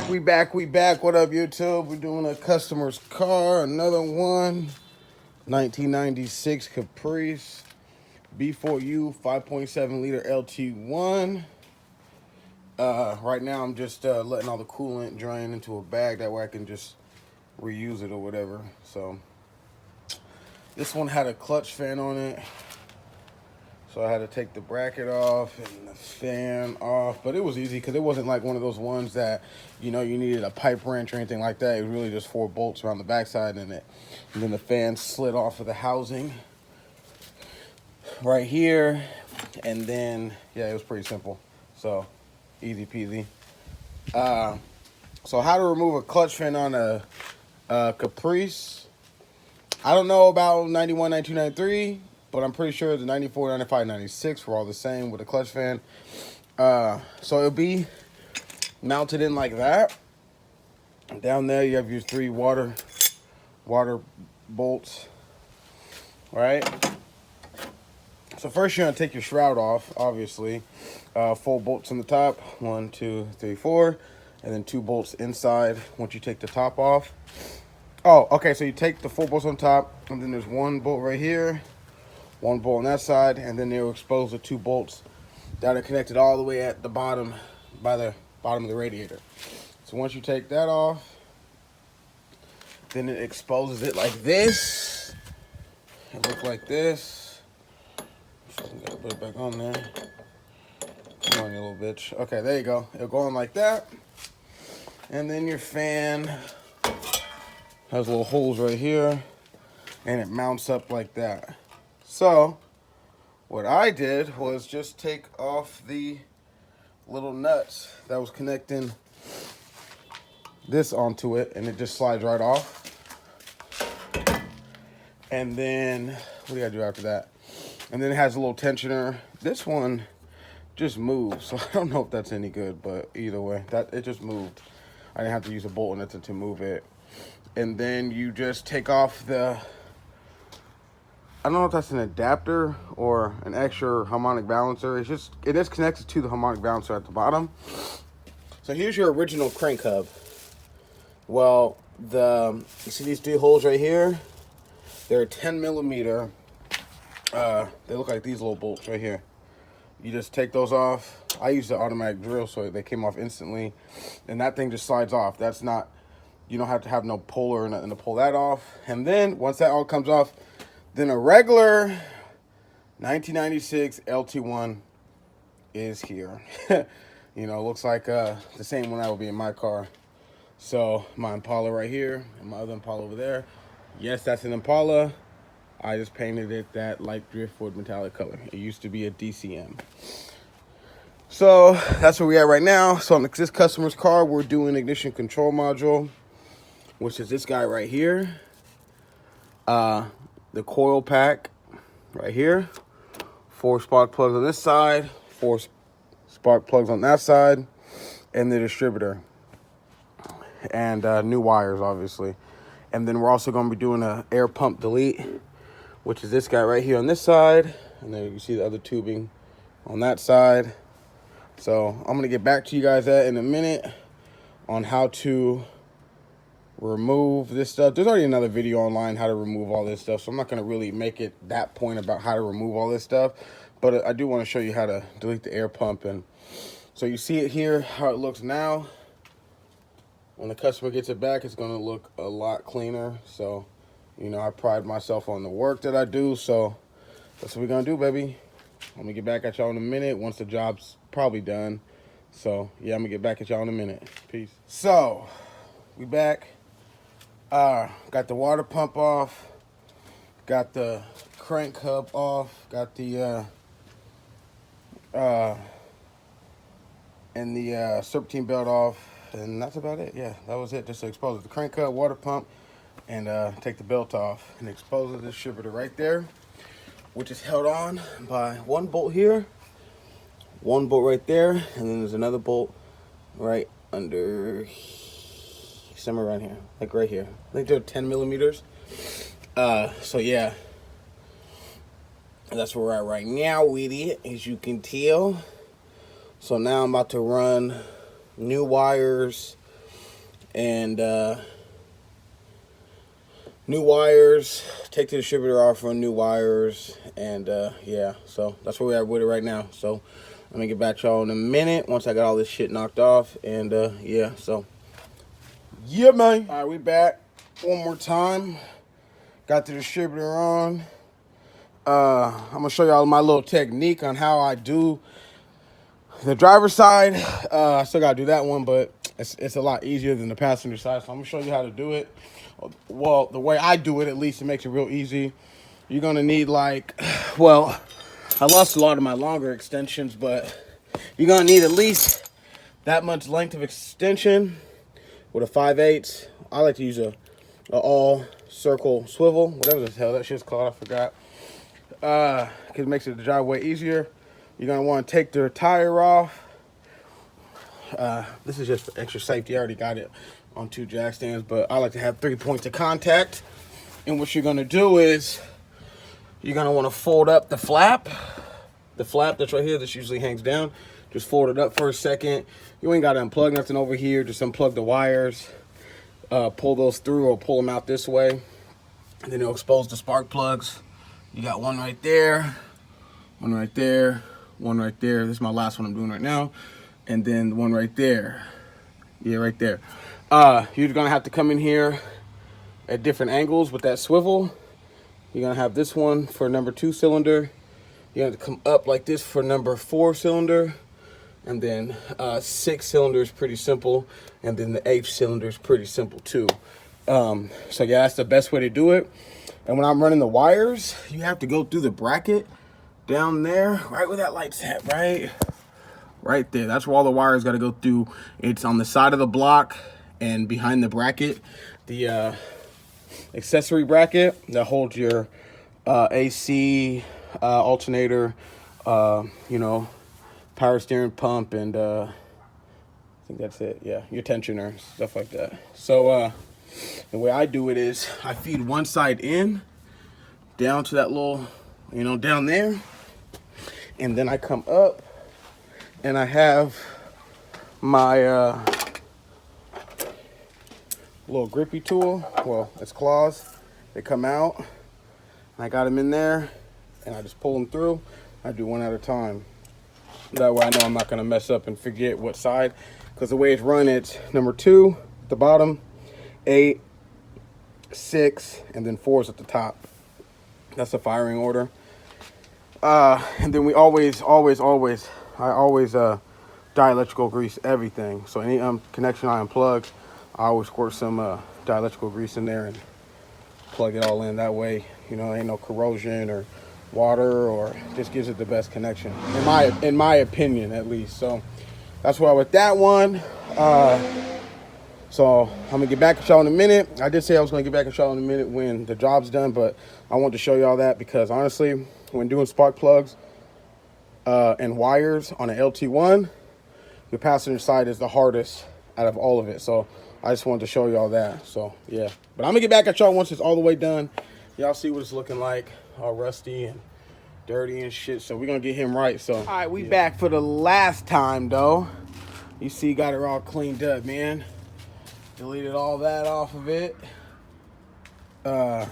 We back. What up, YouTube? We're doing a customer's car, another one. 1996 Caprice B4U 5.7 liter Lt1. Right now, I'm just letting all the coolant drain into a bag. That way I can just reuse it or whatever. So, this one had a clutch fan on it. So I had to take the bracket off and the fan off. But it was easy because it wasn't like one of those ones that, you needed a pipe wrench or anything like that. It was really just 4 bolts around the backside and then the fan slid off of the housing right here. And then, yeah, it was pretty simple. So, easy peasy. So how to remove a clutch fan on a Caprice. I don't know about 91, 92, 93. But I'm pretty sure the 94, 95, 96 were all the same with a clutch fan. So it'll be mounted in like that. Down there you have your 3 water bolts, right? So first you're gonna take your shroud off, obviously. 4 bolts on the top, 1, 2, 3, 4, and then 2 bolts inside once you take the top off. Oh, okay, so you take the 4 bolts on top, and then there's 1 bolt right here. 1 bolt on that side, and then they'll expose the 2 bolts that are connected all the way at the bottom, by the bottom of the radiator. So once you take that off, then it exposes it like this. It looks like this. So I'm gonna put it back on there. Come on, you little bitch. Okay, there you go. It'll go on like that. And then your fan has little holes right here, and it mounts up like that. So, what I did was just take off the little nuts that was connecting this onto it, and it just slides right off. And then, what do I do after that? And then it has a little tensioner. This one just moves, so I don't know if that's any good, but either way, it just moved. I didn't have to use a bolt on it to move it. And then you just take off I don't know if that's an adapter or an extra harmonic balancer. It is connected to the harmonic balancer at the bottom. So here's your original crank hub. Well, you see these 3 holes right here? They're 10 millimeter. They look like these little bolts right here. You just take those off. I use the automatic drill, so they came off instantly. And that thing just slides off. You don't have to have no puller or nothing to pull that off. And then once that all comes off, then a regular 1996 Lt1 is here. Looks like the same one that will be in my car. So my Impala right here and my other Impala over there. Yes, that's an Impala. I just painted it that light driftwood metallic color. It used to be a DCM. So that's where we at right now. So on this customer's car, we're doing ignition control module, which is this guy right here. The coil pack right here, 4 spark plugs on this side, 4 spark plugs on that side, and the distributor, and new wires, obviously. And then we're also going to be doing a air pump delete, which is this guy right here on this side, and then you can see the other tubing on that side. So I'm going to get back to you guys in a minute on how to remove this stuff. There's already another video online how to remove all this stuff, so I'm not going to really make it that point about how to remove all this stuff, but I do want to show you how to delete the air pump. And so you see it here, how it looks now. When the customer gets it back, it's going to look a lot cleaner. So I pride myself on the work that I do, so that's what we're going to do, baby. I'm going to get back at y'all in a minute once the job's probably done. So yeah, I'm going to get back at y'all in a minute. Peace. So we back. Got the water pump off, got the crank hub off, got the serpentine belt off, and that's about it. Yeah, that was it. Just to expose the crank hub, water pump, and take the belt off and expose the distributor right there, which is held on by 1 bolt here, 1 bolt right there, and then there's another bolt right under somewhere around here, like right here. I think they're 10 millimeters. So yeah, that's where we're at right now with it, as you can tell. So now I'm about to run new wires and new wires. Take the distributor off, run new wires, and yeah, so that's where we're at with it right now. So let me get back to y'all in a minute once I got all this shit knocked off, and yeah, so yeah, man. All right, we back one more time. Got the distributor on. I'm gonna show y'all my little technique on how I do the driver's side. I still gotta do that one, but it's a lot easier than the passenger side. So I'm gonna show you how to do it. Well, the way I do it, at least, it makes it real easy. You're gonna need like, well, I lost a lot of my longer extensions, but you're gonna need at least that much length of extension with a 5/8. I like to use a all circle swivel, whatever the hell that shit's called, I forgot. Because it makes it the drive way easier. You're gonna want to take the tire off. This is just for extra safety. I already got it on 2 jack stands, but I like to have 3 points of contact. And what you're gonna do is you're gonna want to fold up the flap. The flap that's right here, this usually hangs down. Just fold it up for a second. You ain't gotta unplug nothing over here. Just unplug the wires. Pull those through or pull them out this way. And then it'll expose the spark plugs. You got one right there, one right there, one right there. This is my last one I'm doing right now. And then one right there. Yeah, right there. You're gonna have to come in here at different angles with that swivel. You're gonna have this one for number 2 cylinder. You have to come up like this for number 4 cylinder. And then 6 cylinder is pretty simple. And then the 8th cylinder is pretty simple too. So yeah, that's the best way to do it. And when I'm running the wires, you have to go through the bracket down there, right where that light's at, right there. That's where all the wires got to go through. It's on the side of the block and behind the bracket, the accessory bracket that holds your AC, alternator, you know, power steering pump, and I think that's it. Yeah, your tensioner, stuff like that. So the way I do it is I feed one side in down to that little, you know, down there, and then I come up and I have my little grippy tool. Well, it's claws. They come out. I got them in there, and I just pull them through. I do one at a time. That way I know I'm not gonna mess up and forget what side, because the way it's run, it's number 2 at the bottom, 8, 6, and then 4 is at the top. That's the firing order. And then we always dielectrical grease everything. So any connection I unplug, I always squirt some dielectrical grease in there and plug it all in. That way, you know, ain't no corrosion or water, or just gives it the best connection, in my opinion, at least. So that's why with that one. So I'm gonna get back at y'all in a minute. I did say I was gonna get back at y'all in a minute when the job's done, but I want to show y'all that because honestly, when doing spark plugs and wires on an Lt1, the passenger side is the hardest out of all of it. So I just wanted to show y'all that. So yeah, but I'm gonna get back at y'all once it's all the way done. Y'all see what it's looking like, all rusty and dirty and shit. So we're gonna get him right. So all right, we back for the last time though. You see, got it all cleaned up, man. Deleted all that off of it.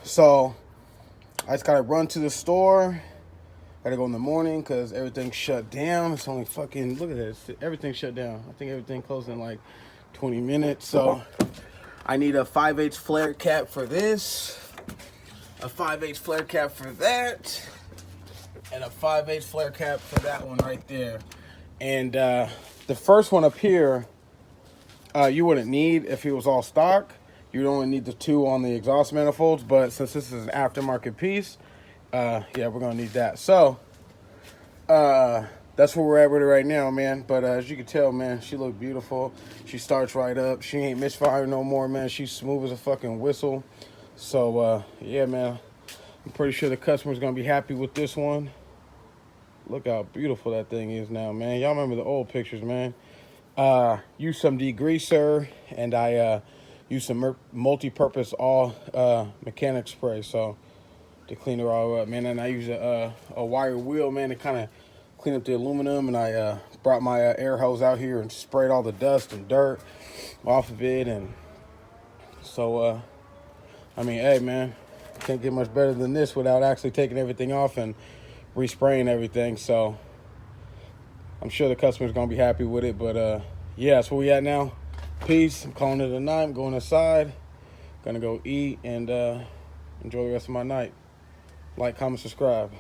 So I just gotta run to the store. Gotta go in the morning because everything's shut down. It's only fucking, look at this, everything's shut down. I think everything closed in like 20 minutes. So I need a 5/8 flare cap for this, a 5/8 flare cap for that, and a 5/8 flare cap for that one right there. And the first one up here, you wouldn't need if it was all stock. You'd only need the 2 on the exhaust manifolds, but since this is an aftermarket piece, yeah, we're gonna need that. So that's where we're at with it right now, man. But as you can tell, man, she looked beautiful. She starts right up. She ain't misfiring no more, man. She's smooth as a fucking whistle. So yeah, man, I'm pretty sure the customer's gonna be happy with this one. Look how beautiful that thing is now, man. Y'all remember the old pictures, man. Use some degreaser, and I use some multi-purpose all mechanic spray, so to clean it all up, man. And I use a wire wheel, man, to kind of clean up the aluminum. And I brought my air hose out here and sprayed all the dust and dirt off of it, and So, I mean, hey, man, can't get much better than this without actually taking everything off and respraying everything. So I'm sure the customer's going to be happy with it. But, yeah, that's where we at now. Peace. I'm calling it a night. I'm going inside. Going to go eat and enjoy the rest of my night. Like, comment, subscribe.